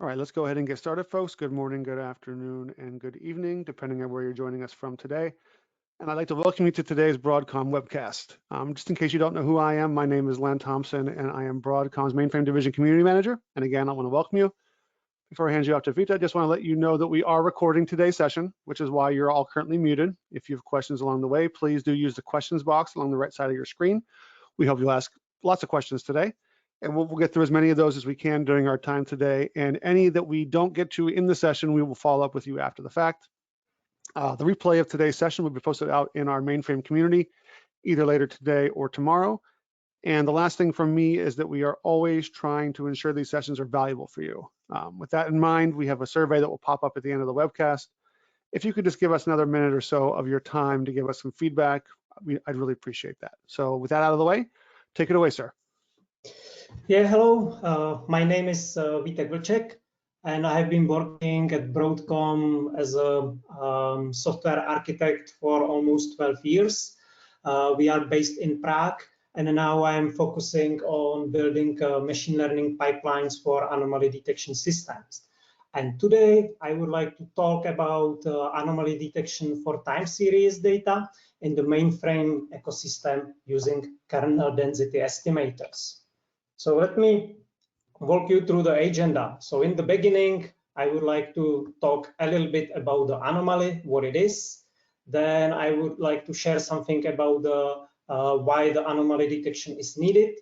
All right, let's go ahead and get started, folks. Good morning, good afternoon, and good evening, depending on where you're joining us from today. And I'd like to welcome you to today's Broadcom webcast. Just in case you don't know who I am, my name is Len Thompson, and I am Broadcom's Mainframe Division Community Manager. And again, I want to welcome you. Before I hand you off to Vita, I just want to let you know that we are recording today's session, which is why you're all currently muted. If you have questions along the way, please do use the questions box along the right side of your screen. We hope you'll ask lots of questions today. And we'll get through as many of those as we can during our time today. And any that we don't get to in the session, we will follow up with you after the fact. The replay of today's session will be posted out in our mainframe community, either later today or tomorrow. And the last thing from me is that we are always trying to ensure these sessions are valuable for you. With that in mind, we have a survey that will pop up at the end of the webcast. If you could just give us another minute or so of your time to give us some feedback, I'd really appreciate that. So with that out of the way, take it away, sir. Yeah, hello. My name is Vitezslav, and I have been working at Broadcom as a software architect for almost 12 years. We are based in Prague, and now I am focusing on building machine learning pipelines for anomaly detection systems. And today I would like to talk about anomaly detection for time series data in the mainframe ecosystem using kernel density estimators. So let me walk you through the agenda. So in the beginning, I would like to talk a little bit about the anomaly, what it is. Then I would like to share something about the why the anomaly detection is needed.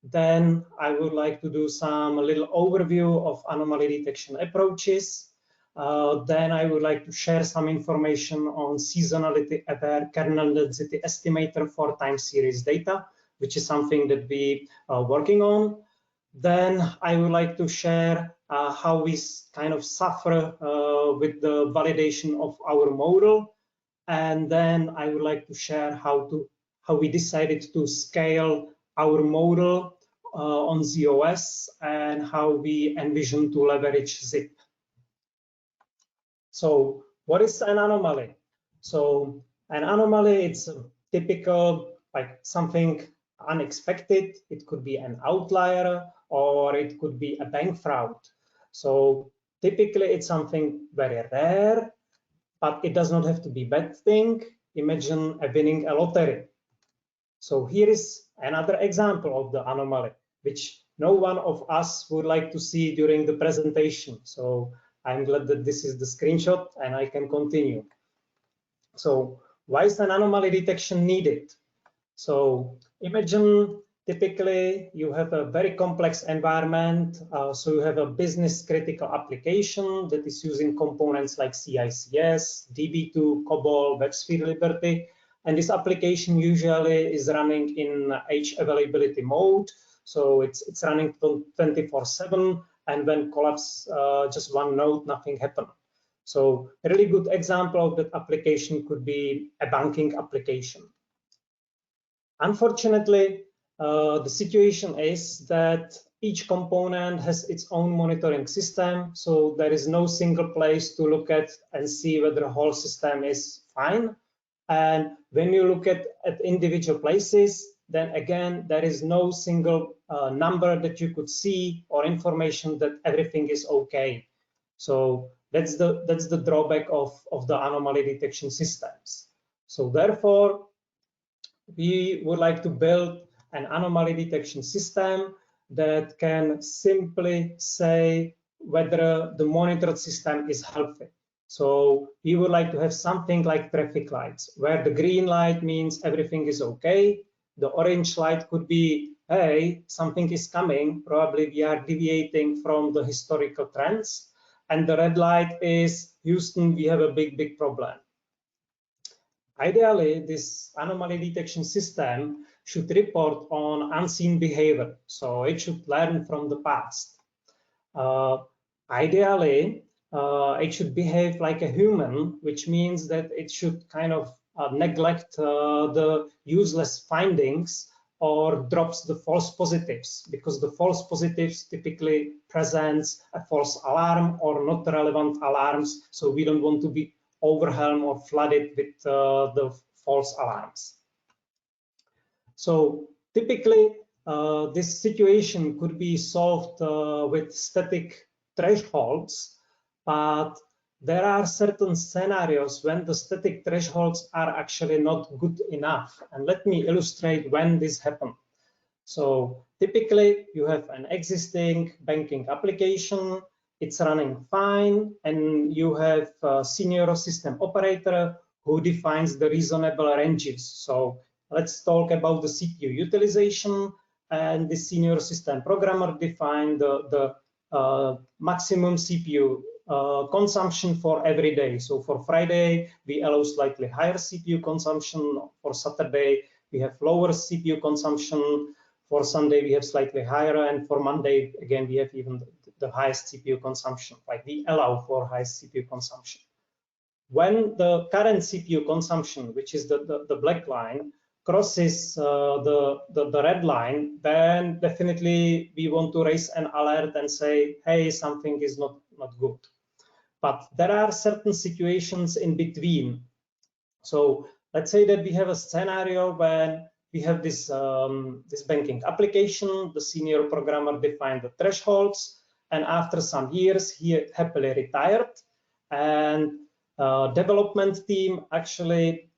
Then I would like to do a little overview of anomaly detection approaches. Then I would like to share some information on seasonality aware kernel density estimator for time series data, which is something that we are working on. Then I would like to share how we kind of suffer with the validation of our model. And then I would like to share how we decided to scale our model on ZOS and how we envision to leverage zip. So what is an anomaly? So an anomaly, it's a typical, like something unexpected. It could be an outlier or it could be a bank fraud. So typically it's something very rare, but it does not have to be a bad thing. Imagine winning a lottery. So here is another example of the anomaly, which no one of us would like to see during the presentation. So I'm glad that this is the screenshot and I can continue. So why is an anomaly detection needed? So imagine typically you have a very complex environment. So you have a business critical application that is using components like CICS, DB2, COBOL, WebSphere Liberty. And this application usually is running in H availability mode. So it's running 24/7. And when collapse just one node, nothing happened. So a really good example of that application could be a banking application. Unfortunately, the situation is that each component has its own monitoring system, so there is no single place to look at and see whether the whole system is fine. And when you look at individual places, then again, there is no single number that you could see or information that everything is okay. So that's the drawback of the anomaly detection systems. So therefore, we would like to build an anomaly detection system that can simply say whether the monitored system is healthy. So we would like to have something like traffic lights, where the green light means everything is okay. The orange light could be, hey, something is coming, probably we are deviating from the historical trends. And the red light is, Houston, we have a big problem. Ideally, this anomaly detection system should report on unseen behavior, so it should learn from the past. Ideally, it should behave like a human, which means that it should kind of neglect the useless findings or drops the false positives, because the false positives typically presents a false alarm or not relevant alarms, so we don't want to be overwhelmed or flooded with the false alarms. So typically, this situation could be solved with static thresholds, but there are certain scenarios when the static thresholds are actually not good enough. And let me illustrate when this happened. So typically you have an existing banking application, it's running fine, and you have a senior system operator who defines the reasonable ranges. So let's talk about the CPU utilization, and the senior system programmer defined the maximum CPU consumption for every day. So for Friday, we allow slightly higher CPU consumption. For Saturday, we have lower CPU consumption. For Sunday, we have slightly higher. And for Monday, again, we have even the highest CPU consumption. Like we allow for highest CPU consumption. When the current CPU consumption, which is the black line, crosses the red line, then definitely we want to raise an alert and say, hey, something is not good. But there are certain situations in between. So let's say that we have a scenario when we have this banking application, the senior programmer defined the thresholds, and after some years, he happily retired, and development team actually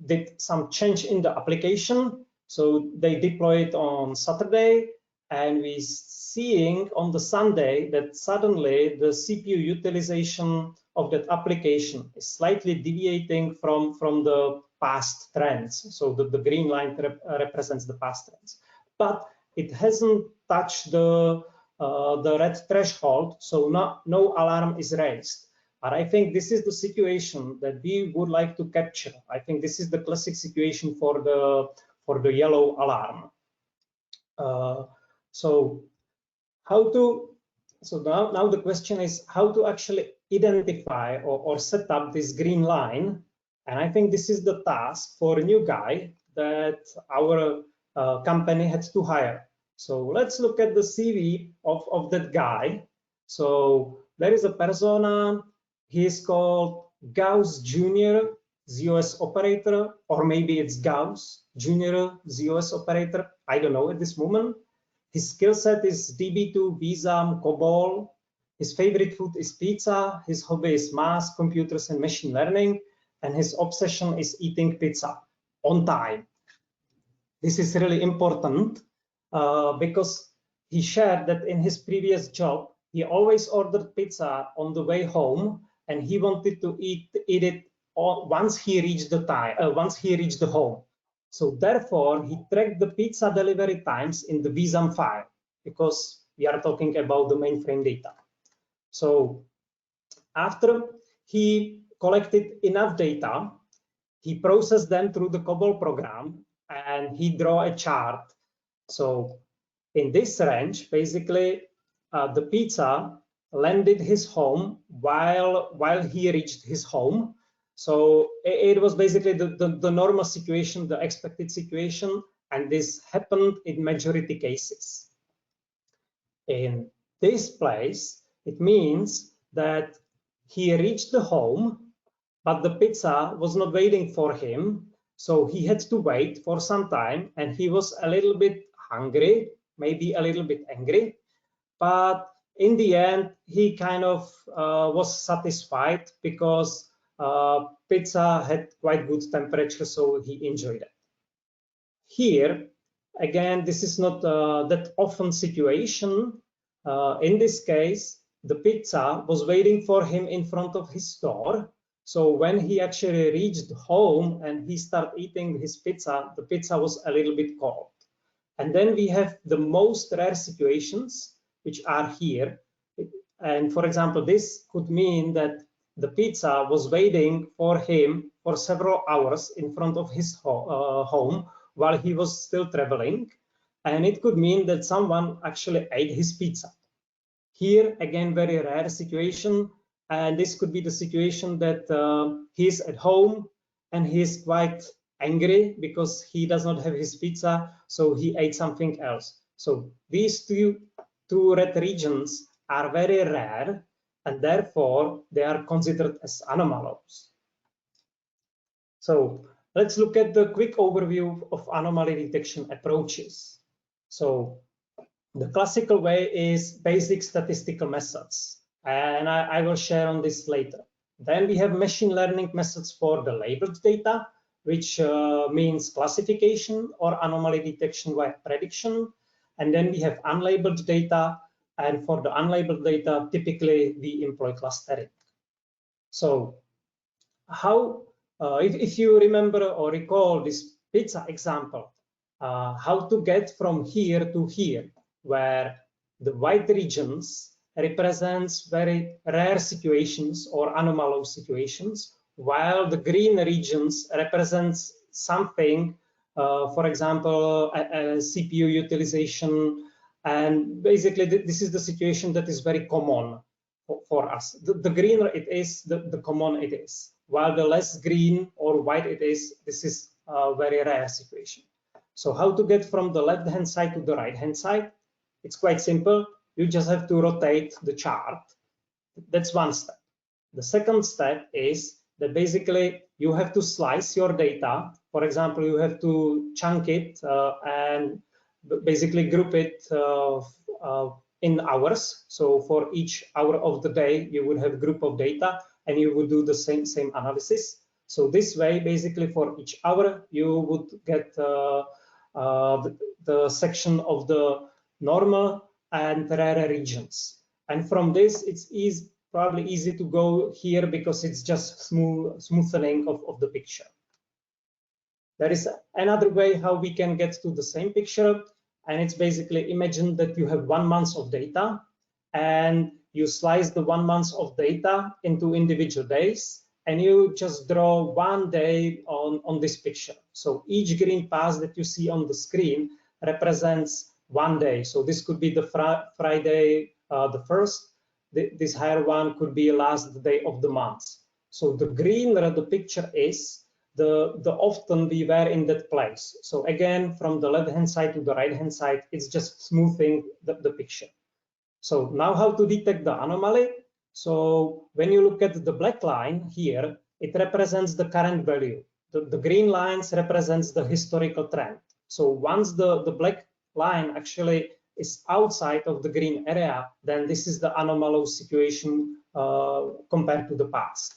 did some change in the application. So they deploy it on Saturday, and we seeing on the Sunday that suddenly the CPU utilization of that application is slightly deviating from the past trends. So the green line represents the past trends, but it hasn't touched the red threshold, so no alarm is raised. But I think this is the situation that we would like to capture. I think this is the classic situation for the yellow alarm. So now the question is how to actually identify or set up this green line. And I think this is the task for a new guy that our company had to hire. So let's look at the CV of that guy. So there is a persona. He is called Gauss Junior ZOS operator, or maybe it's Gauss Junior ZOS operator. I don't know at this moment. His skill set is DB2, VSAM, COBOL. His favorite food is pizza. His hobby is math, computers, and machine learning. And his obsession is eating pizza on time. This is really important because he shared that in his previous job, he always ordered pizza on the way home, and he wanted to eat it once he reached the home. So therefore, he tracked the pizza delivery times in the VSAM file because we are talking about the mainframe data. So after he collected enough data, he processed them through the COBOL program, and he draw a chart. So in this range, basically, the pizza landed his home while he reached his home. So it was basically the normal situation, the expected situation, and this happened in majority cases. In this place, it means that he reached the home, but the pizza was not waiting for him. So he had to wait for some time, and he was a little bit hungry, maybe a little bit angry, but in the end, he kind of was satisfied because pizza had quite good temperature, so he enjoyed it. Here, again, this is not that often situation. In this case, the pizza was waiting for him in front of his store. So when he actually reached home and he started eating his pizza, the pizza was a little bit cold. And then we have the most rare situations, which are here. And for example, this could mean that the pizza was waiting for him for several hours in front of his home while he was still traveling. And it could mean that someone actually ate his pizza. Here, again, very rare situation. And this could be the situation that he's at home and he's quite angry because he does not have his pizza, so he ate something else. So these two red regions are very rare, and therefore they are considered as anomalous. So let's look at the quick overview of anomaly detection approaches. So the classical way is basic statistical methods. and I will share on this later. Then we have machine learning methods for the labeled data, which means classification or anomaly detection by prediction. And then we have unlabeled data, and for the unlabeled data, typically we employ clustering. So how, if you remember or recall this pizza example, how to get from here to here, where the white regions represents very rare situations or anomalous situations, while the green regions represents something, for example, a CPU utilization. And basically, this is the situation that is very common for us. The greener it is, the common it is. While the less green or white it is, this is a very rare situation. So how to get from the left-hand side to the right-hand side? It's quite simple. You just have to rotate the chart. That's one step. The second step is that basically you have to slice your data. For example, you have to chunk it and basically group it in hours. So for each hour of the day, you would have a group of data and you would do the same analysis. So this way, basically for each hour, you would get the section of the normal and rare regions. And from this, it's probably easy to go here because it's just smoothing of the picture. There is another way how we can get to the same picture, and it's basically imagine that you have 1 month of data and you slice the 1 month of data into individual days, and you just draw 1 day on this picture. So each green pass that you see on the screen represents 1 day. So this could be the Friday the 1st. This higher one could be last day of the month. So the greener the picture is, the often we were in that place. So again, from the left-hand side to the right-hand side, it's just smoothing the picture. So now how to detect the anomaly? So when you look at the black line here, it represents the current value. The green lines represents the historical trend. So once the black line actually is outside of the green area, then this is the anomalous situation compared to the past.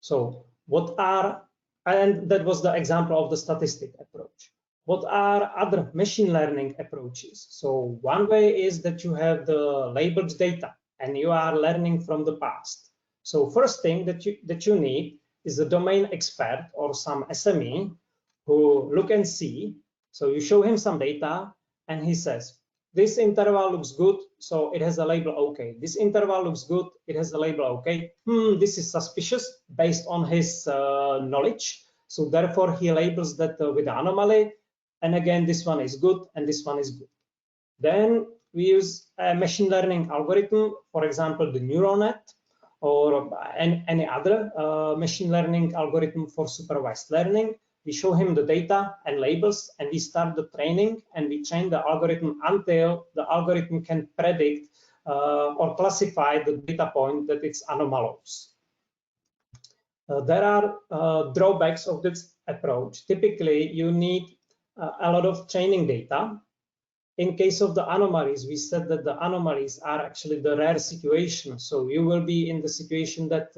So what are, and that was the example of the statistic approach. What are other machine learning approaches? So one way is that you have the labeled data and you are learning from the past. So first thing that you need is a domain expert or some SME who look and see. So you show him some data and he says, this interval looks good, so it has a label OK. This interval looks good, it has a label OK. This is suspicious based on his knowledge. So therefore, he labels that with anomaly. And again, this one is good and this one is good. Then we use a machine learning algorithm, for example, the neural net or any other machine learning algorithm for supervised learning. We show him the data and labels, and we start the training, and we train the algorithm until the algorithm can predict or classify the data point that it's anomalous. There are drawbacks of this approach. Typically, you need a lot of training data. In case of the anomalies, we said that the anomalies are actually the rare situation. So you will be in the situation that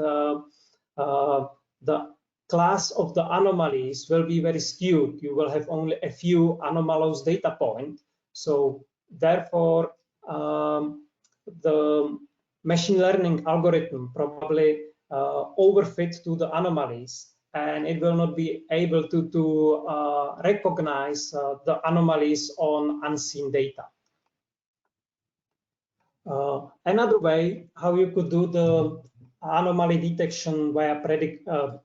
the class of the anomalies will be very skewed. You will have only a few anomalous data points. So therefore, the machine learning algorithm probably overfit to the anomalies, and it will not be able to recognize the anomalies on unseen data. Another way how you could do the anomaly detection via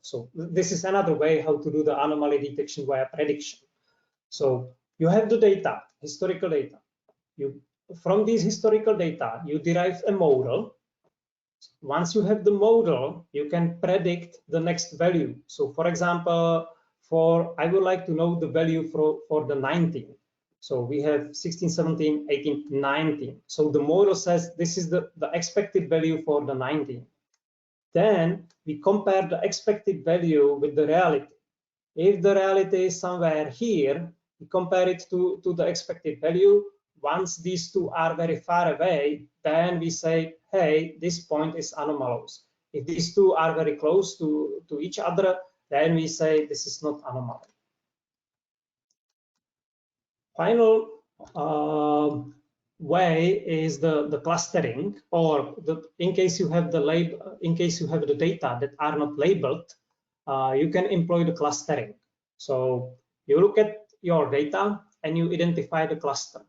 so this is another way how to do the anomaly detection via prediction. So you have the data, historical data. From these historical data, you derive a model. Once you have the model, you can predict the next value. So for example, I would like to know the value for the 19. So we have 16, 17, 18, 19. So the model says this is the expected value for the 19. Then we compare the expected value with the reality. If the reality is somewhere here, we compare it to the expected value, once these two are very far away, then we say, hey, this point is anomalous. If these two are very close to each other, then we say this is not anomaly. Final way is the clustering, or in case you have the data that are not labeled, you can employ the clustering. So you look at your data and you identify the cluster.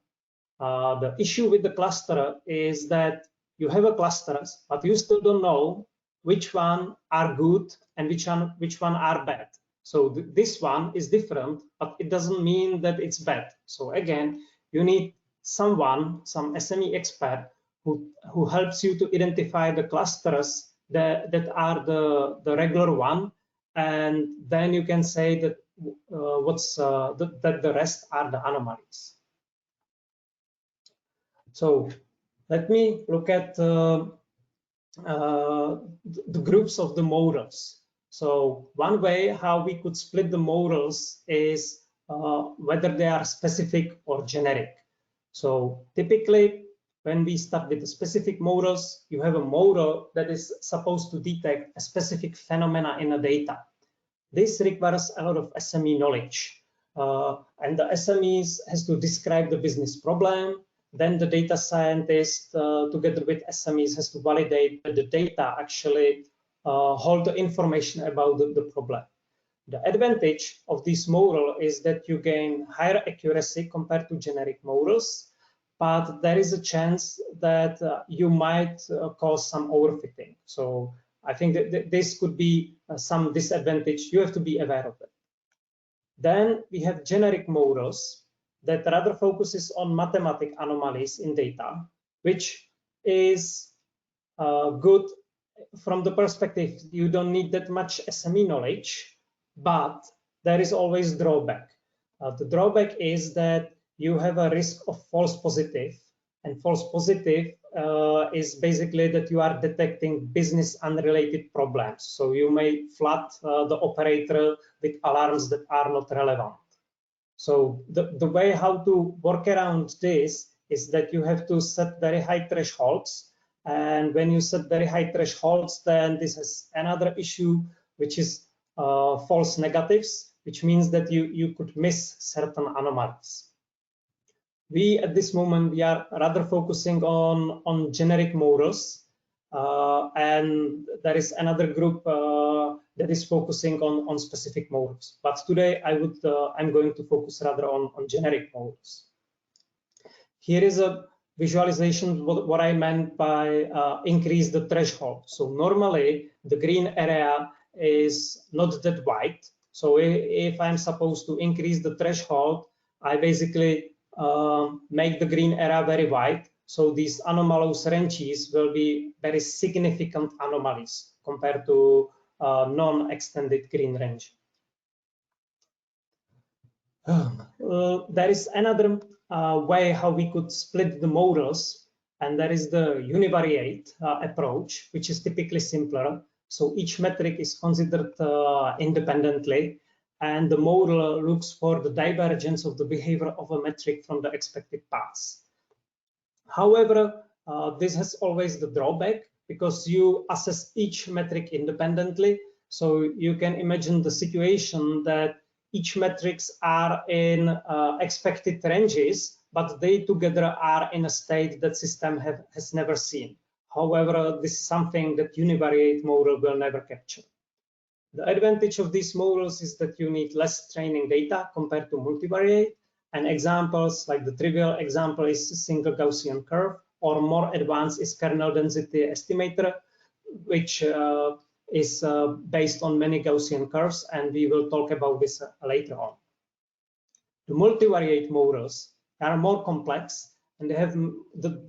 The issue with the cluster is that you have a clusters, but you still don't know which one are good and which one are bad. So this one is different, but it doesn't mean that it's bad. So again, you need some SME expert who helps you to identify the clusters that are the regular one, and then you can say that that the rest are the anomalies. So let me look at the groups of the models. So one way how we could split the models is whether they are specific or generic. So typically, when we start with the specific models, you have a model that is supposed to detect a specific phenomena in the data. This requires a lot of SME knowledge. And the SMEs has to describe the business problem. Then the data scientist, together with SMEs, has to validate that the data actually hold the information about the problem. The advantage of this model is that you gain higher accuracy compared to generic models, but there is a chance that you might cause some overfitting. So I think that this could be some disadvantage. You have to be aware of it. Then we have generic models that rather focuses on mathematic anomalies in data, which is good from the perspective you don't need that much SME knowledge, but there is always drawback. The drawback is that you have a risk of false positive, and false positive is basically that you are detecting business unrelated problems. So you may flood the operator with alarms that are not relevant. So the way how to work around this is that you have to set very high thresholds. And when you set very high thresholds, then this has another issue, which is false negatives, which means that you could miss certain anomalies. We, at this moment, we are rather focusing on generic models. And there is another group that is focusing on specific models. But today I'm going to focus rather on generic models. Here is a visualization what I meant by increase the threshold. So normally the green area is not that wide. So if I'm supposed to increase the threshold, I basically make the green area very wide. So these anomalous ranges will be very significant anomalies compared to non-extended green range. There is another way how we could split the models, and that is the univariate approach, which is typically simpler. So each metric is considered independently, and the model looks for the divergence of the behavior of a metric from the expected paths. However, this has always the drawback because you assess each metric independently. So you can imagine the situation that each metrics are in expected ranges, but they together are in a state that system has never seen. However, this is something that univariate model will never capture. The advantage of these models is that you need less training data compared to multivariate. And examples, like the trivial example is a single Gaussian curve, or more advanced is kernel density estimator, which is based on many Gaussian curves, and we will talk about this later on. The multivariate models are more complex, and they have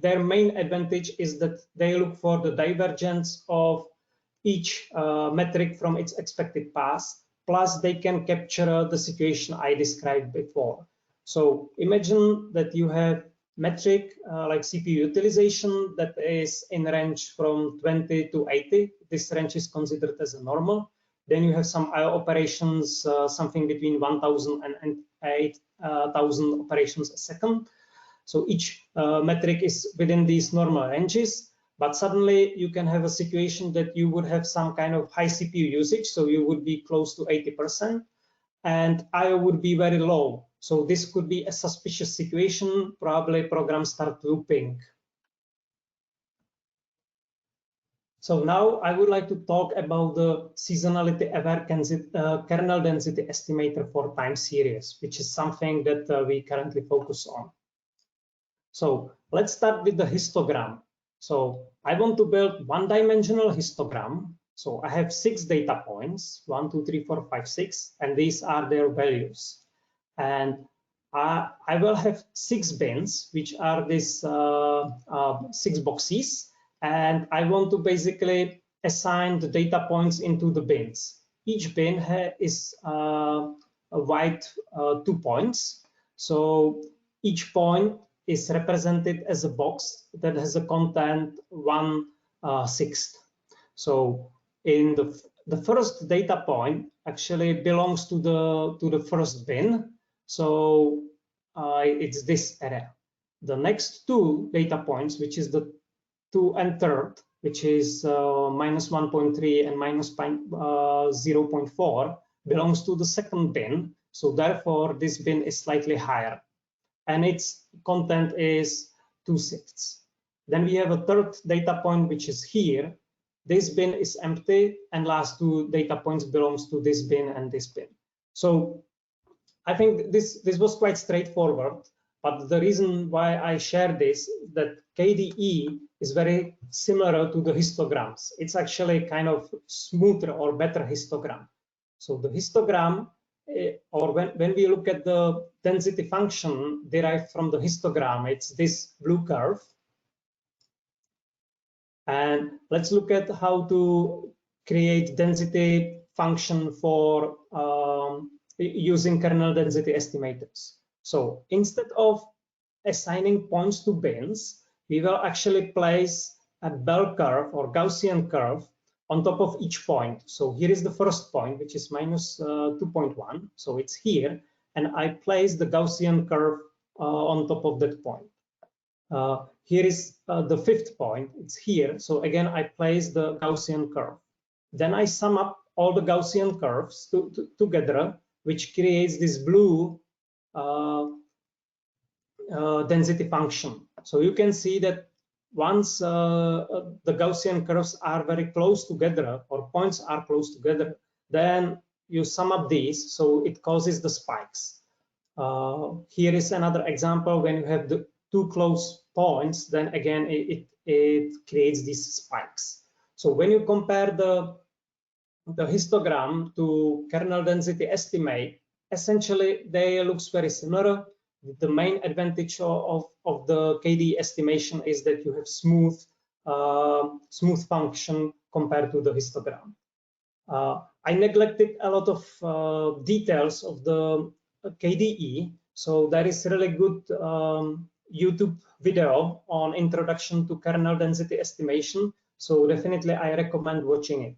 their main advantage is that they look for the divergence of each metric from its expected path, plus they can capture the situation I described before. So imagine that you have metric like CPU utilization that is in range from 20 to 80. This range is considered as a normal. Then you have some IO operations, something between 1,000 and 8,000 operations a second. So each metric is within these normal ranges, but suddenly you can have a situation that you would have some kind of high CPU usage, so you would be close to 80%, and I/O would be very low. So this could be a suspicious situation. Probably programs start looping. So now I would like to talk about the seasonality aware kernel density estimator for time series, which is something that we currently focus on. So let's start with the histogram. So I want to build one-dimensional histogram. So I have 6 data points, 1, 2, 3, 4, 5, 6, and these are their values. And I will have 6 bins, which are these 6 boxes. And I want to basically assign the data points into the bins. Each bin is wide 2 points. So each point is represented as a box that has a content 1/6. So in the first data point actually belongs to the first bin. So it's this area. The next 2 data points, which is the 2 and 3rd, which is -1.3 and -0.4, belongs to the second bin. So therefore, this bin is slightly higher, and its content is 2/6. Then we have a 3rd data point, which is here. This bin is empty, and last 2 data points belongs to this bin and this bin. So I think this was quite straightforward. But the reason why I share this, that KDE is very similar to the histograms. It's actually kind of smoother or better histogram. So the histogram, or when we look at the density function derived from the histogram, it's this blue curve. And let's look at how to create density function for using kernel density estimators. So instead of assigning points to bins, we will actually place a bell curve or Gaussian curve on top of each point. So here is the first point, which is -2.1. So it's here. And I place the Gaussian curve on top of that point. Here is the 5th point. It's here. So again, I place the Gaussian curve. Then I sum up all the Gaussian curves together, which creates this blue density function. So you can see that once the Gaussian curves are very close together, or points are close together, then you sum up these, so it causes the spikes. Here is another example. When you have the 2 close points, then again it creates these spikes. So when you compare the histogram to kernel density estimate, essentially they looks very similar. The main advantage of the KDE estimation is that you have smooth function compared to the histogram. I neglected a lot of details of the KDE, so there is really good YouTube video on introduction to kernel density estimation. So definitely I recommend watching it.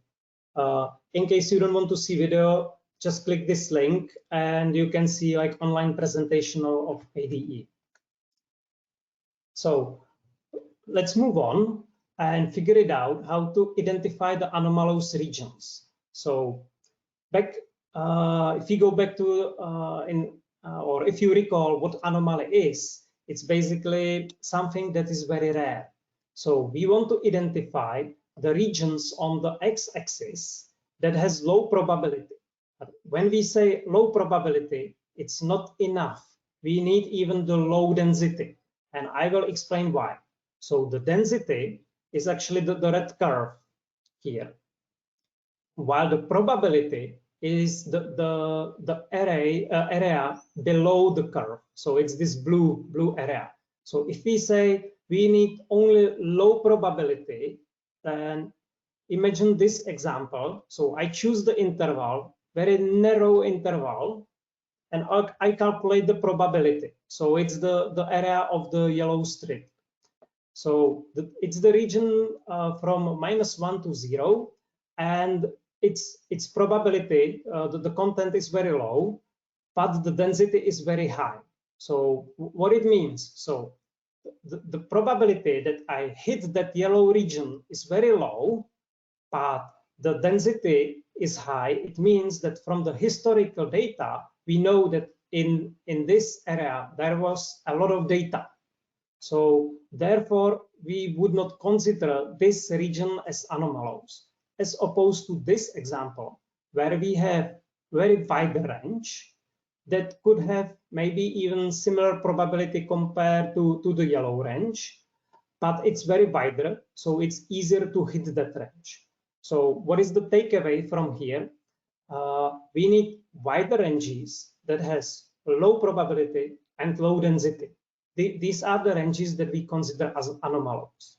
In case you don't want to see video, just click this link and you can see like online presentation of KDE. So let's move on and figure it out how to identify the anomalous regions. So back, if you go back to or if you recall what anomaly is, it's basically something that is very rare. So we want to identify the regions on the x-axis that has low probability. But when we say low probability, it's not enough. We need even the low density, and I will explain why. So the density is actually the red curve here, while the probability is the area below the curve. So it's this blue area. So if we say we need only low probability, then imagine this example. So I choose the interval, very narrow interval, and I calculate the probability. So it's the area of the yellow strip. So it's the region from -1 to 0, and its probability, the content is very low, but the density is very high. So what it means, so the probability that I hit that yellow region is very low, but the density is high. It means that from the historical data, we know that in this area, there was a lot of data. So therefore, we would not consider this region as anomalous, as opposed to this example, where we have very wide range that could have maybe even similar probability compared to the yellow range, but it's very wider, so it's easier to hit that range. So what is the takeaway from here? We need wider ranges that has low probability and low density. These are the ranges that we consider as anomalous.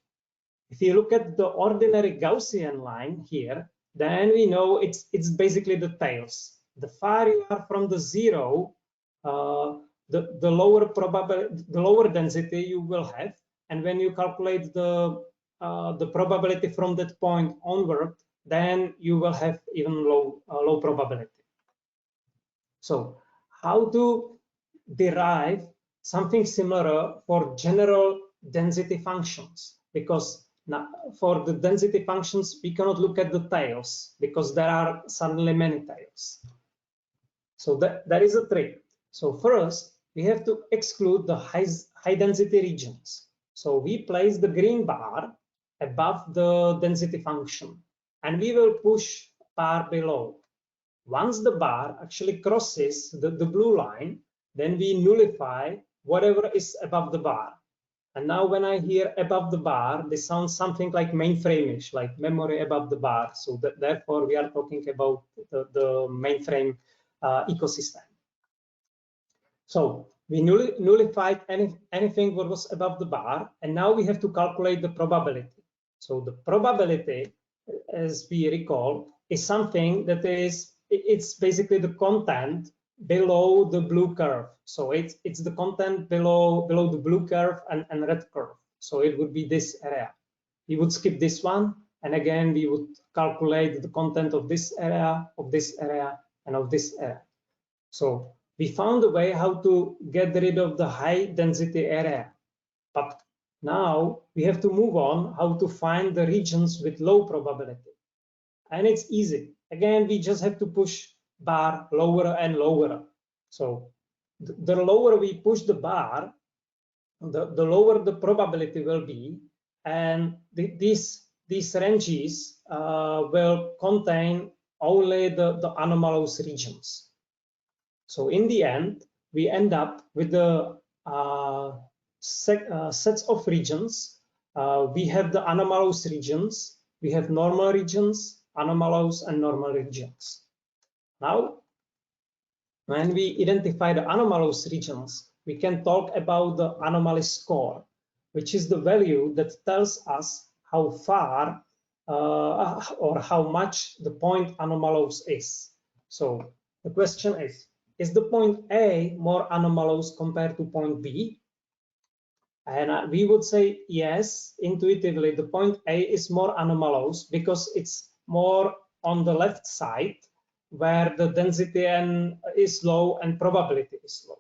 If you look at the ordinary Gaussian line here, then we know it's basically the tails. The farther you are from the zero, the lower probability, the lower density you will have, and when you calculate the probability from that point onward, then you will have even low probability. So how to derive something similar for general density functions? Because now for the density functions, we cannot look at the tails because there are suddenly many tails. So that is a trick. So first, we have to exclude the high density regions. So we place the green bar above the density function, and we will push bar below. Once the bar actually crosses the blue line, then we nullify whatever is above the bar. And now when I hear above the bar, this sounds something like mainframe-ish, like memory above the bar. So therefore, we are talking about the mainframe ecosystem. So we nullified anything what was above the bar, and now we have to calculate the probability. So the probability, as we recall, is something that it's basically the content below the blue curve. So it's the content below the blue curve and red curve. So it would be this area. We would skip this one, and again we would calculate the content of this area, and of this area. So we found a way how to get rid of the high density area, but now we have to move on how to find the regions with low probability. And it's easy. Again, we just have to push bar lower and lower. So the lower we push the bar, the lower the probability will be, and these ranges will contain only the anomalous regions. So in the end, we end up with the sets of regions. We have the anomalous regions, we have normal regions, anomalous, and normal regions. Now, when we identify the anomalous regions, we can talk about the anomaly score, which is the value that tells us how far or how much the point anomalous is. So the question is the point A more anomalous compared to point B? And we would say yes, intuitively, the point A is more anomalous because it's more on the left side where the density is low and probability is low.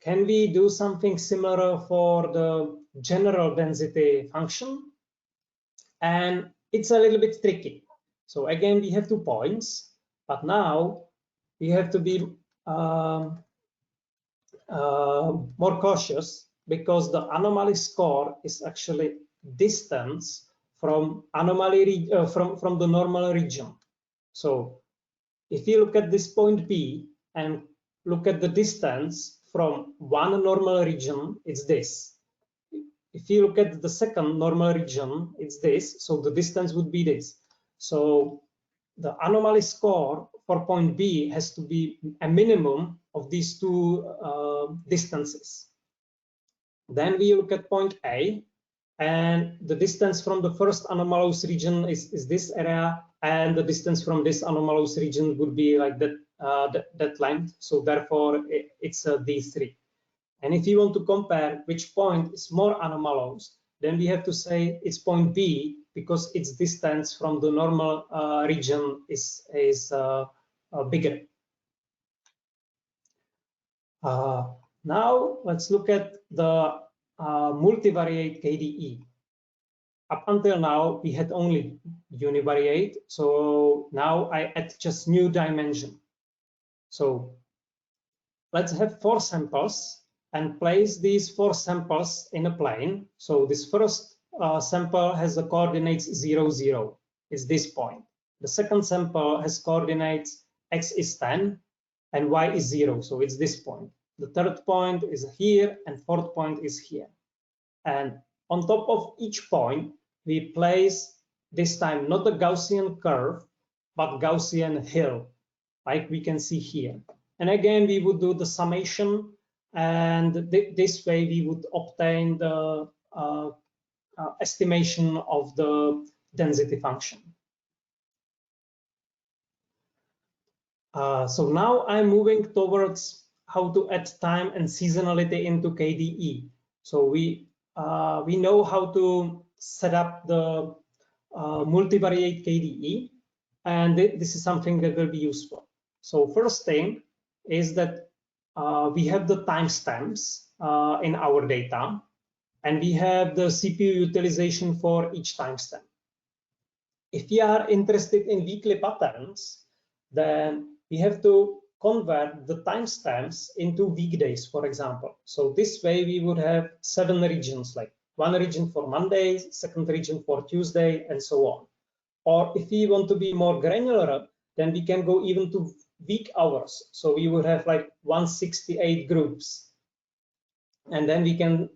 Can we do something similar for the general density function? And it's a little bit tricky. So again, we have 2 points, but now we have to be more cautious because the anomaly score is actually distance from anomaly from the normal region. So if you look at this point B and look at the distance from one normal region, it's this. If you look at the second normal region, it's this. So the distance would be this. So the anomaly score for point B has to be a minimum of these 2 distances. Then we look at point A, and the distance from the first anomalous region is this area, and the distance from this anomalous region would be like that length. So therefore, it's a D3. And if you want to compare which point is more anomalous, then we have to say it's point B because its distance from the normal region is bigger. Now let's look at the multivariate KDE. Up until now, we had only univariate. So now I add just new dimension. So let's have 4 samples and place these 4 samples in a plane. So this first sample has the coordinates 0, 0. It's this point. The second sample has coordinates x is 10 and y is 0. So it's this point. The third point is here and fourth point is here. And on top of each point, we place this time not the Gaussian curve, but Gaussian hill, like we can see here. And again, we would do the summation, and this way we would obtain the estimation of the density function. So now I'm moving towards how to add time and seasonality into KDE. So we know how to set up the multivariate KDE, and this is something that will be useful. So first thing is that we have the timestamps in our data, and we have the CPU utilization for each timestamp. If we are interested in weekly patterns, then we have to convert the timestamps into weekdays, for example. So this way we would have 7 regions, like one region for Monday, second region for Tuesday, and so on. Or if we want to be more granular, then we can go even to week hours. So we would have like 168 groups. And then we can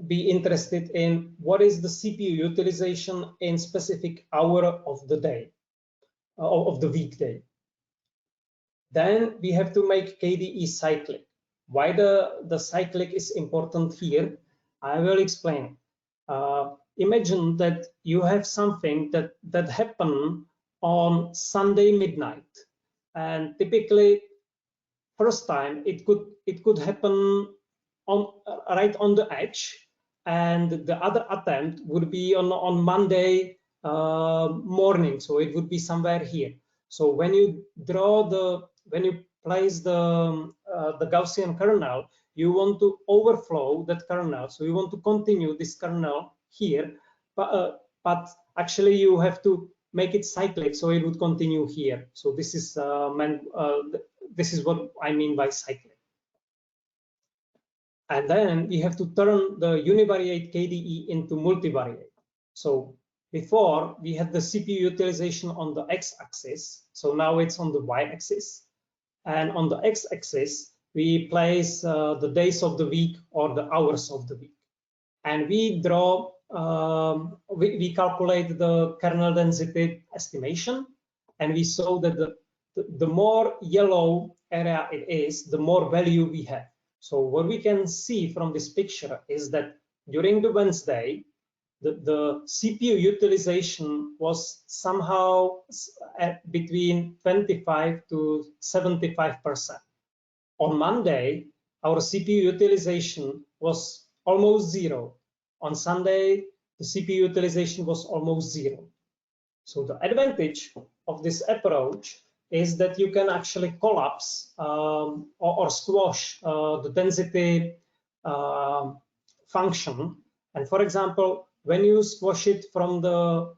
be interested in what is the CPU utilization in specific hour of the day, of the weekday. Then we have to make KDE cyclic. Why the cyclic is important here, I will explain. Imagine that you have something that happened on Sunday midnight, and typically first time it could happen on right on the edge, and the other attempt would be on Monday morning, so it would be somewhere here. So when you place the Gaussian kernel, you want to overflow that kernel. So you want to continue this kernel here, but actually you have to make it cyclic, so it would continue here. So this is this is what I mean by cyclic. And then we have to turn the univariate KDE into multivariate. So before we had the CPU utilization on the x-axis, so now it's on the y-axis. And on the x-axis, we place the days of the week or the hours of the week. And we draw, we calculate the kernel density estimation, and we saw that the more yellow area it is, the more value we have. So what we can see from this picture is that during the Wednesday, the CPU utilization was somehow at between 25 to 75%. On Monday, our CPU utilization was almost 0. On Sunday, the CPU utilization was almost 0. So the advantage of this approach is that you can actually collapse or squash the density function. And for example, when you squash it from the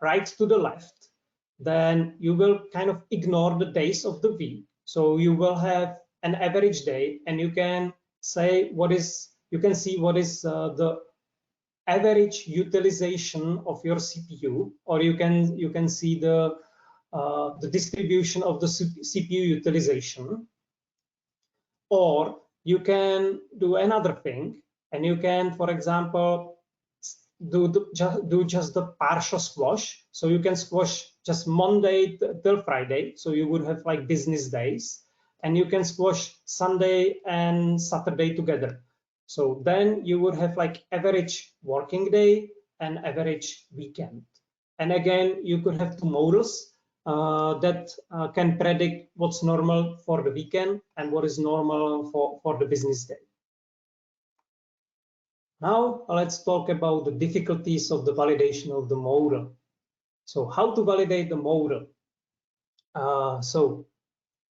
right to the left, then you will kind of ignore the days of the week. So you will have an average day, and you can say what is, you can see what is the average utilization of your CPU, or you can see the distribution of the CPU utilization. Or you can do another thing, and you can, for example, do just the partial squash. So you can squash just Monday till Friday, so you would have like business days, and you can squash Sunday and Saturday together. So then you would have like average working day and average weekend. And again, you could have two models that can predict what's normal for the weekend and what is normal for the business day. Now let's talk about the difficulties of the validation of the model. So how to validate the model? So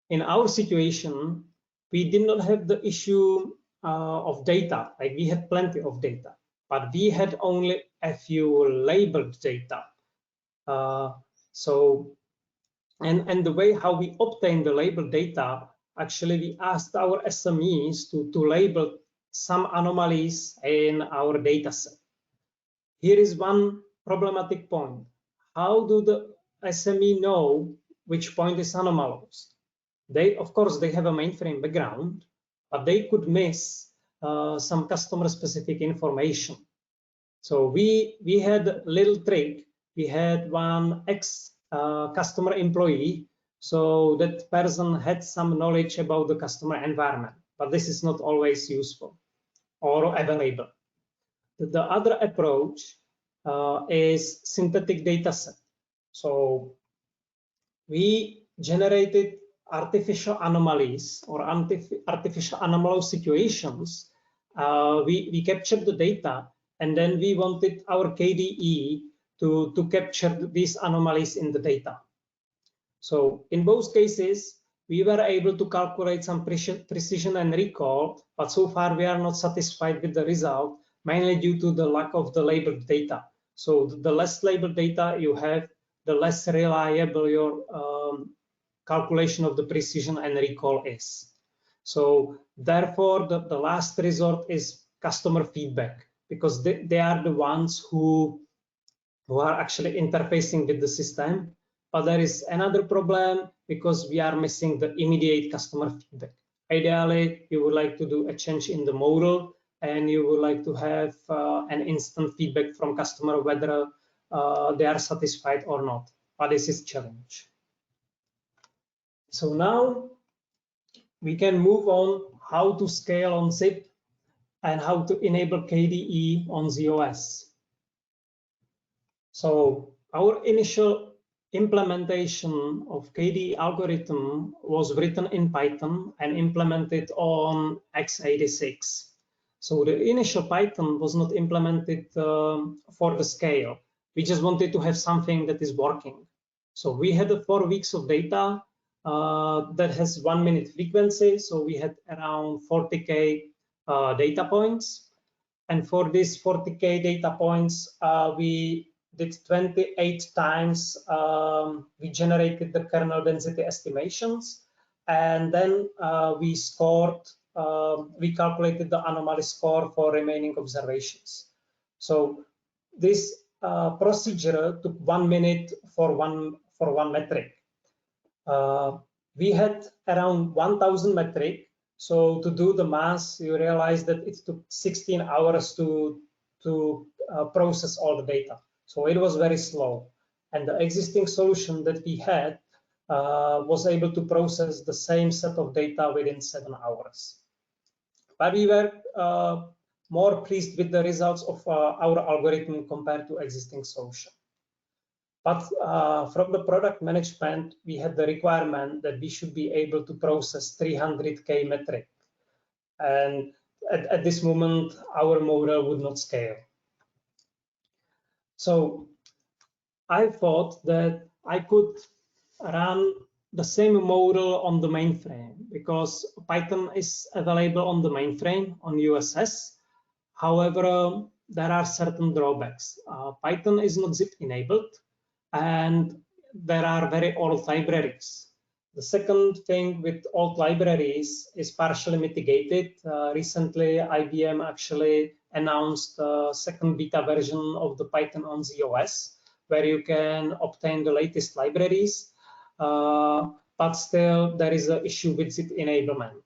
in our situation, we did not have the issue of data, like we had plenty of data, but we had only a few labeled data. And the way how we obtain the labeled data, actually we asked our SMEs to label some anomalies in our data set. Here is one problematic point. How do the SME know which point is anomalous? They, of course, they have a mainframe background, but they could miss some customer-specific information. So we had a little trick. We had one ex-customer employee, so that person had some knowledge about the customer environment, but this is not always useful or available. The other approach is synthetic data set. So we generated artificial anomalies or artificial anomalous situations. We captured the data, and then we wanted our KDE to capture these anomalies in the data. So in both cases, we were able to calculate some precision and recall, but so far we are not satisfied with the result, mainly due to the lack of the labeled data. So the less labeled data you have, the less reliable your calculation of the precision and recall is. So therefore, the last resort is customer feedback, because they are the ones who are actually interfacing with the system. But there is another problem, because we are missing the immediate customer feedback. Ideally, you would like to do a change in the model, and you would like to have an instant feedback from customer whether they are satisfied or not. But this is a challenge. So now we can move on how to scale on zip and how to enable KDE on ZOS. So our initial implementation of KDE algorithm was written in Python and implemented on x86. So the initial Python was not implemented for the scale. We just wanted to have something that is working. So we had 4 weeks of data that has 1 minute frequency. So we had around 40K data points. And for these 40K data points, we did 28 times, we generated the kernel density estimations, and then we scored, we calculated the anomaly score for remaining observations. So this procedure took 1 minute for one metric. We had around 1,000 metric. So to do the math, you realize that it took 16 hours to process all the data. So it was very slow. And the existing solution that we had was able to process the same set of data within 7 hours. But we were more pleased with the results of our algorithm compared to existing solution. But from the product management, we had the requirement that we should be able to process 300K metric. And at this moment, our model would not scale. So I thought that I could run the same model on the mainframe, because Python is available on the mainframe on USS. However, there are certain drawbacks. Python is not zip enabled, and there are very old libraries. The second thing with old libraries is partially mitigated. Recently, IBM actually announced the second beta version of the Python on ZOS, where you can obtain the latest libraries, but still there is an issue with zip enablement.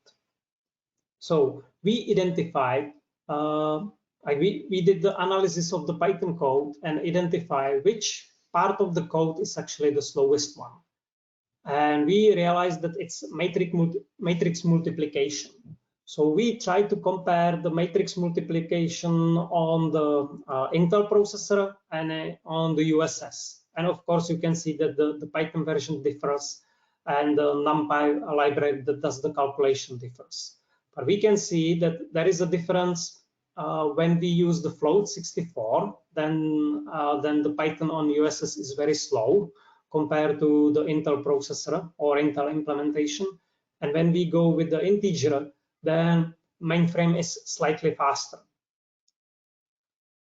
So we identified, we did the analysis of the Python code and identify which part of the code is actually the slowest one. And we realized that it's matrix multiplication. So we tried to compare the matrix multiplication on the Intel processor and on the USS. And of course, you can see that the Python version differs, and the NumPy library that does the calculation differs. But we can see that there is a difference when we use the float 64, then the Python on USS is very slow compared to the Intel processor or Intel implementation. And when we go with the integer, then mainframe is slightly faster.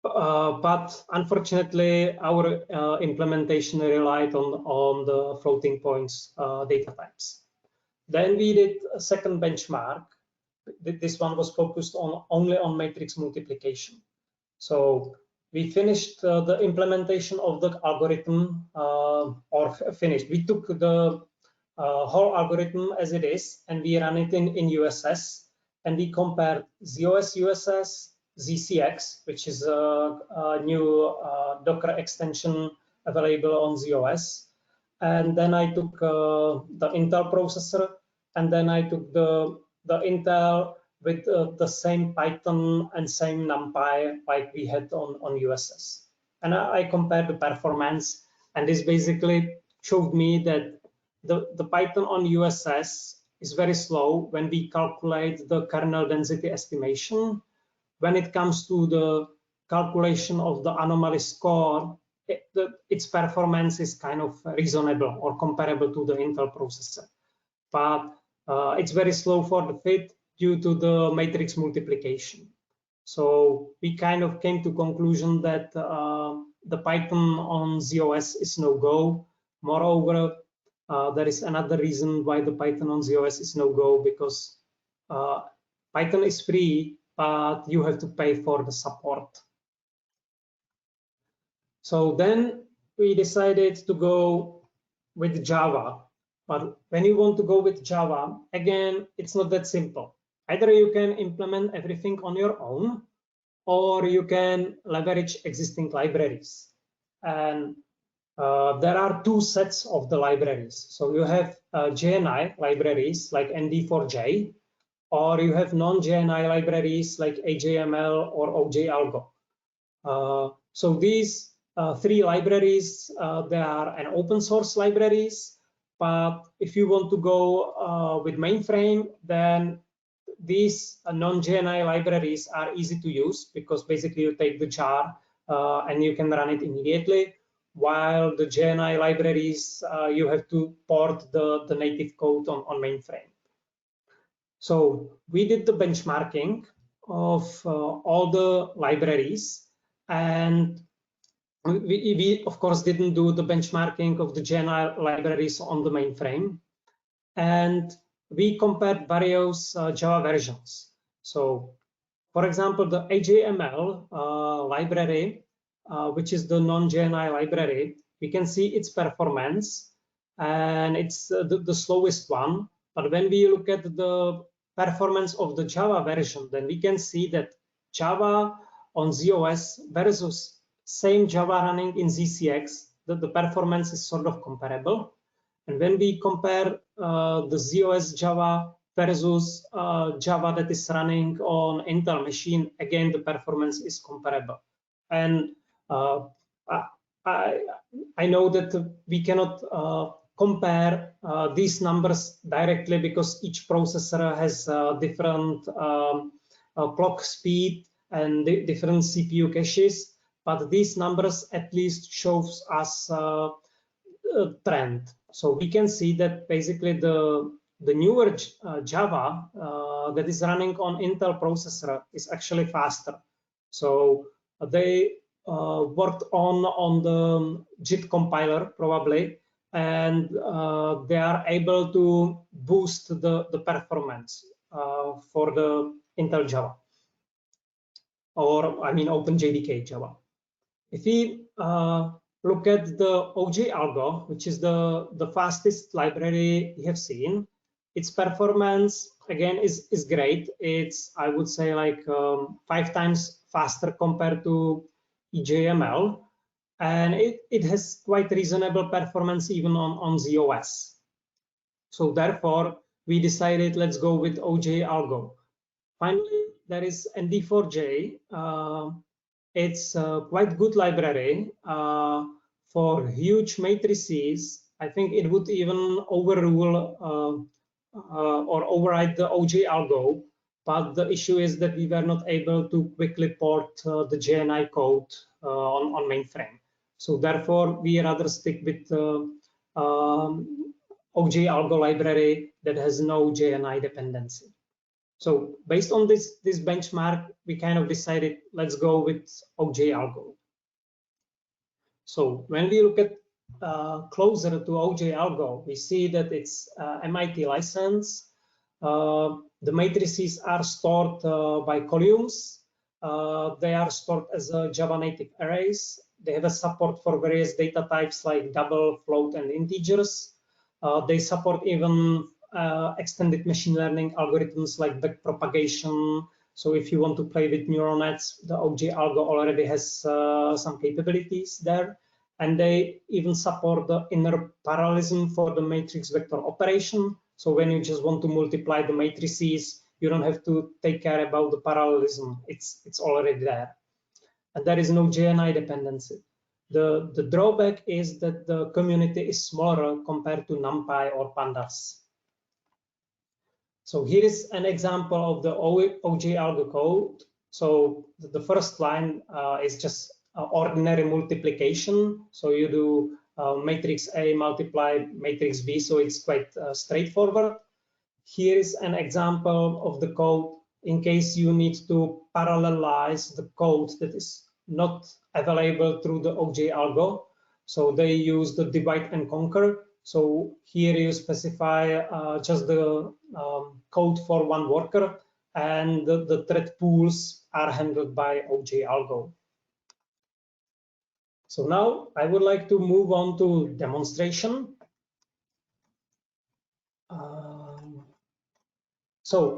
But unfortunately, our implementation relied on the floating points data types. Then we did a second benchmark. This one was focused only on matrix multiplication. So we finished the implementation of the algorithm, We took the whole algorithm as it is, and we ran it in USS, and we compared ZOS USS, ZCX, which is a new Docker extension available on ZOS. And then I took the Intel processor, and then I took the Intel with the same Python and same NumPy like we had on USS. And I compared the performance, and this basically showed me that the Python on USS is very slow when we calculate the kernel density estimation. When it comes to the calculation of the anomaly score, its performance is kind of reasonable or comparable to the Intel processor. But it's very slow for the fit due to the matrix multiplication. So we kind of came to conclusion that the Python on ZOS is no-go. Moreover, there is another reason why the Python on ZOS is no-go, because Python is free, but you have to pay for the support. So then we decided to go with Java. But when you want to go with Java, again, it's not that simple. Either you can implement everything on your own, or you can leverage existing libraries. And there are two sets of the libraries. So you have JNI libraries like ND4J, or you have non-JNI libraries like AJML or OGL Code. So these three libraries, they are an open source libraries. But if you want to go with mainframe, then these non-JNI libraries are easy to use, because basically you take the jar and you can run it immediately, while the JNI libraries, you have to port the native code on mainframe. So we did the benchmarking of all the libraries, and we of course didn't do the benchmarking of the JNI libraries on the mainframe, and we compared various Java versions. So for example, the AJML library, which is the non-JNI library, we can see its performance, and it's the slowest one. But when we look at the performance of the Java version, then we can see that Java on ZOS versus same Java running in ZCX, the performance is sort of comparable. And when we compare the ZOS Java versus Java that is running on Intel machine, again, the performance is comparable. And I know that we cannot compare these numbers directly, because each processor has different clock speed and different CPU caches, but these numbers at least shows us a trend. So we can see that basically the newer Java that is running on Intel processor is actually faster. So they worked on the JIT compiler probably, and they are able to boost the performance for the Intel Java, or I mean OpenJDK Java. If we look at the OGL, which is the fastest library we have seen, its performance again is great. It's, I would say, like 5 times faster compared to EJML, and it has quite reasonable performance even on ZOS. So therefore, we decided let's go with OGL. Finally, there is ND4J. It's a quite good library for huge matrices. I think it would even overrule or override the OGL, but the issue is that we were not able to quickly port the JNI code on mainframe. So therefore, we rather stick with the OGL library that has no JNI dependency. So based on this benchmark, we kind of decided, let's go with OGL Code. So when we look at closer to OGL Code, we see that it's MIT license. The matrices are stored by columns. They are stored as Java native arrays. They have a support for various data types like double, float, and integers. They support even extended machine learning algorithms like backpropagation. So if you want to play with neural nets, the OGL Code already has some capabilities there. And they even support the inner parallelism for the matrix vector operation. So when you just want to multiply the matrices, you don't have to take care about the parallelism. It's already there. And there is no JNI dependency. The drawback is that the community is smaller compared to NumPy or Pandas. So here is an example of the OGL code. So the first line is just ordinary multiplication. So you do matrix A multiply matrix B, so it's quite straightforward. Here is an example of the code in case you need to parallelize the code that is not available through the OGL Code. So they use the divide and conquer. So here you specify just the code for one worker, and the thread pools are handled by OGL Code. So now I would like to move on to demonstration. So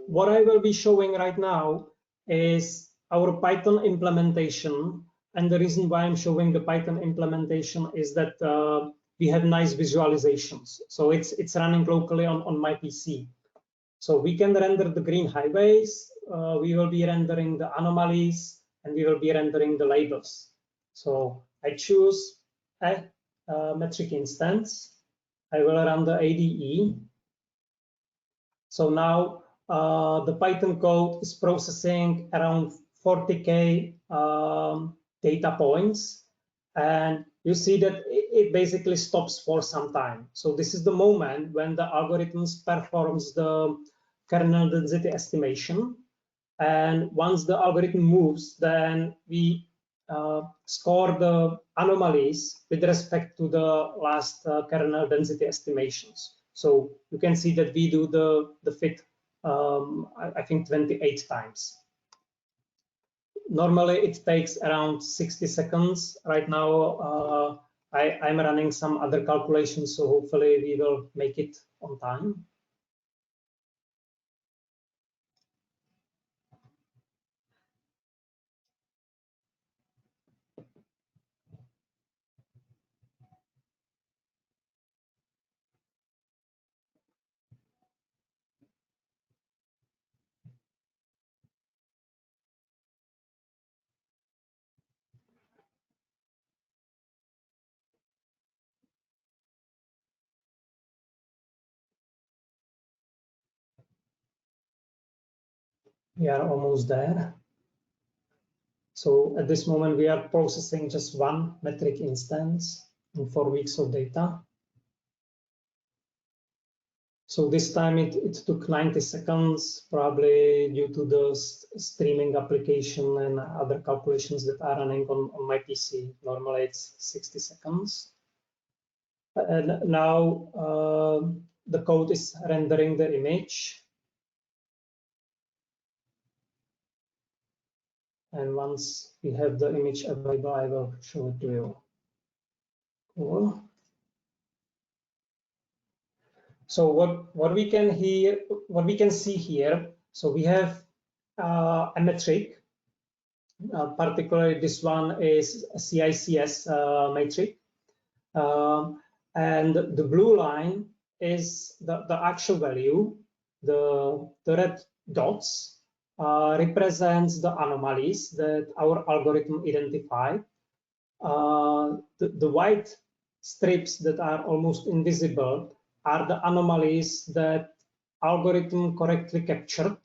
what I will be showing right now is our Python implementation. And the reason why I'm showing the Python implementation is that we have nice visualizations. So it's running locally on my PC. So we can render the green highways, we will be rendering the anomalies, and we will be rendering the labels. So I choose a metric instance. I will run the ADE. So now the Python code is processing around 40K data points. And you see that it basically stops for some time. So this is the moment when the algorithms performs the kernel density estimation. And once the algorithm moves, then we score the anomalies with respect to the last kernel density estimations. So you can see that we do the fit, I think 28 times. Normally it takes around 60 seconds. Right now I'm running some other calculations, so hopefully we will make it on time. We are almost there. So at this moment, we are processing just one metric instance in 4 weeks of data. So this time it took 90 seconds, probably due to the streaming application and other calculations that are running on my PC. Normally it's 60 seconds. And now the code is rendering the image. And once we have the image available, I will show it to you. Cool. So what we can see here, so we have a metric, particularly this one is a CICS metric, and the blue line is the actual value. The red dots represents the anomalies that our algorithm identified. The white strips that are almost invisible are the anomalies that algorithm correctly captured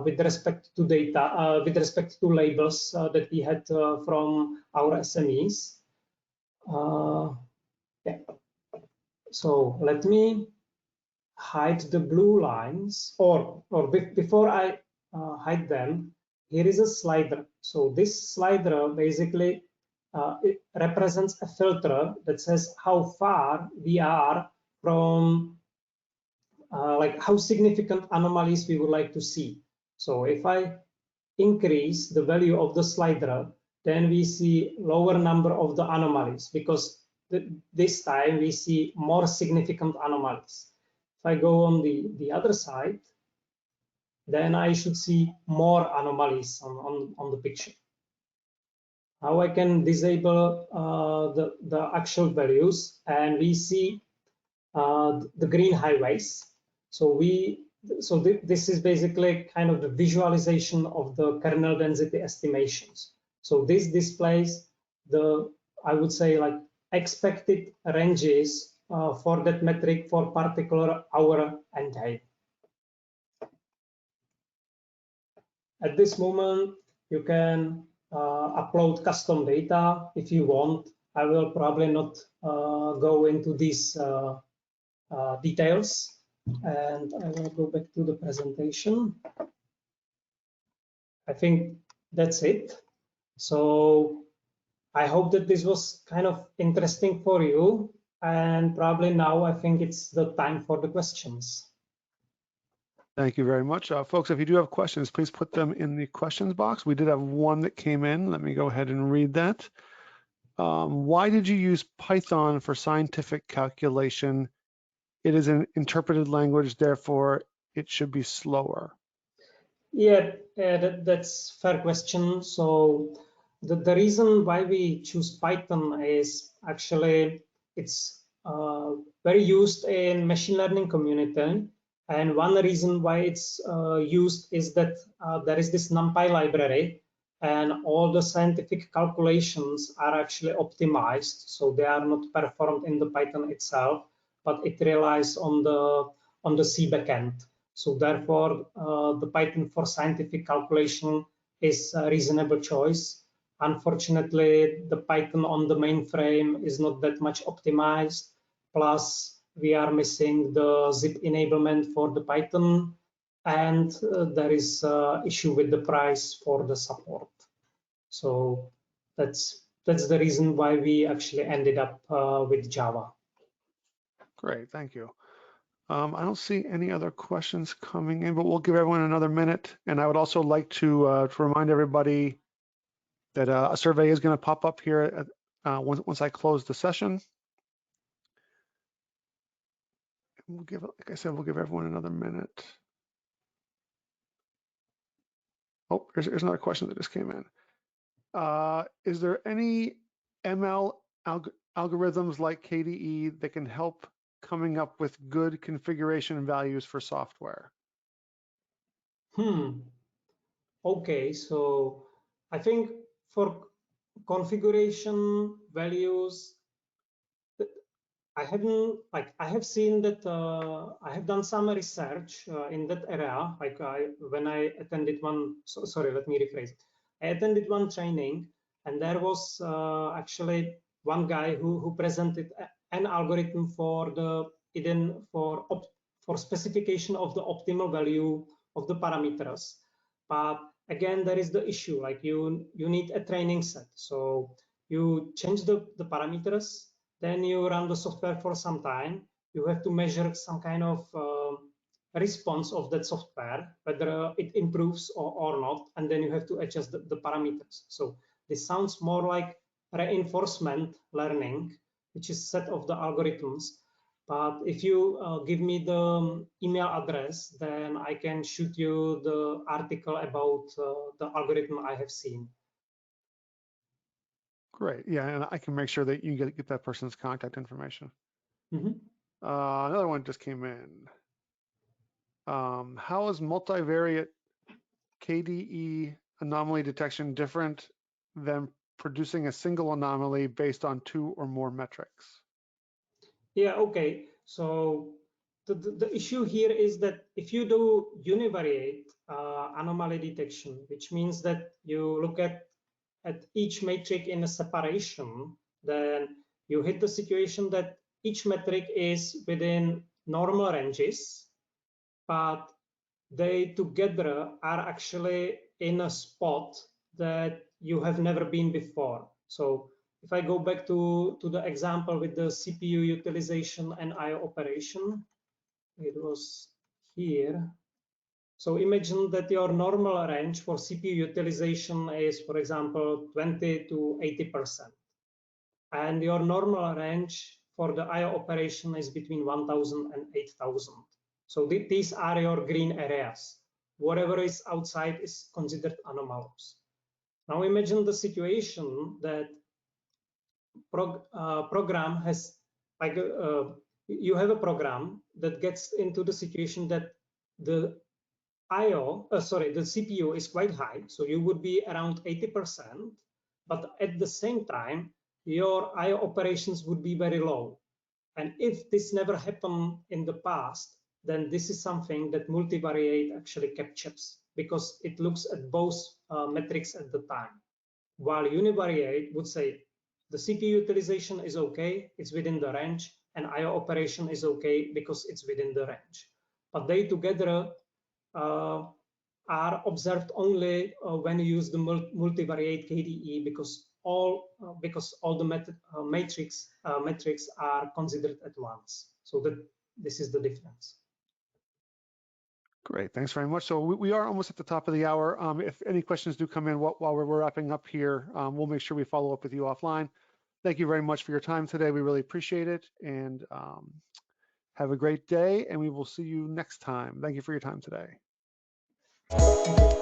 with respect to data, with respect to labels that we had from our SMEs. Yeah. So let me hide the blue lines, or before I hide them, here is a slider. So this slider basically it represents a filter that says how far we are from like how significant anomalies we would like to see. So if I increase the value of the slider, then we see lower number of the anomalies, because this time we see more significant anomalies. If I go on the other side, then I should see more anomalies on the picture. How I can disable the actual values, and we see the green highways. So this is basically kind of the visualization of the kernel density estimations. So this displays the, I would say, like expected ranges for that metric for particular hour and day. At this moment, you can upload custom data if you want. I will probably not go into these details, and I will go back to the presentation. I think that's it. So I hope that this was kind of interesting for you, and probably now I think it's the time for the questions. Thank you very much. Folks, if you do have questions, please put them in the questions box. We did have one that came in. Let me go ahead and read that. Why did you use Python for scientific calculation? It is an interpreted language, therefore it should be slower. Yeah, that's fair question. So the reason why we choose Python is actually it's very used in machine learning community. And one reason why it's used is that there is this NumPy library, and all the scientific calculations are actually optimized. So they are not performed in the Python itself, but it relies on the C backend. So therefore, the Python for scientific calculation is a reasonable choice. Unfortunately, the Python on the mainframe is not that much optimized. Plus, we are missing the zip enablement for the Python, and there is an issue with the price for the support. So that's the reason why we actually ended up with Java. Great, thank you. I don't see any other questions coming in, but we'll give everyone another minute. And I would also like to remind everybody that a survey is going to pop up here once I close the session. We'll give, like I said, we'll give everyone another minute. Oh, here's another question that just came in. Is there any ML algorithms like KDE that can help coming up with good configuration values for software? Okay, so I think for configuration values, I have seen that I have done some research in that area. Like when I attended one, sorry, let me rephrase it. I attended one training, and there was actually one guy who presented an algorithm for for specification of the optimal value of the parameters. But again, there is the issue, like you need a training set. So you change the parameters, then you run the software for some time. You have to measure some kind of response of that software, whether it improves or not, and then you have to adjust the parameters. So this sounds more like reinforcement learning, which is set of the algorithms. But if you give me the email address, then I can shoot you the article about the algorithm I have seen. Great, yeah, and I can make sure that you get that person's contact information. Mm-hmm. Another one just came in. How is multivariate KDE anomaly detection different than producing a single anomaly based on 2 or more metrics? Yeah, okay. So the issue here is that if you do univariate anomaly detection, which means that you look at each metric in a separation, then you hit the situation that each metric is within normal ranges, but they together are actually in a spot that you have never been before. So if I go back to the example with the CPU utilization and I/O operation, it was here. So imagine that your normal range for CPU utilization is, for example, 20 to 80%. And your normal range for the I/O operation is between 1,000 and 8,000. So these are your green areas. Whatever is outside is considered anomalous. Now imagine the situation that program has, like you have a program that gets into the situation that the the CPU is quite high, so you would be around 80%, but at the same time, your I/O operations would be very low. And if this never happened in the past, then this is something that multivariate actually captures, because it looks at both metrics at the time. While univariate would say the CPU utilization is okay, it's within the range, and I/O operation is okay because it's within the range. But they together are observed only when you use the multivariate KDE, because all the metrics are considered at once. So this is the difference. Great, thanks very much. So we are almost at the top of the hour. If any questions do come in while we're wrapping up here, we'll make sure we follow up with you offline. Thank you very much for your time today. We really appreciate it, and have a great day, and we will see you next time. Thank you for your time today. Thank you.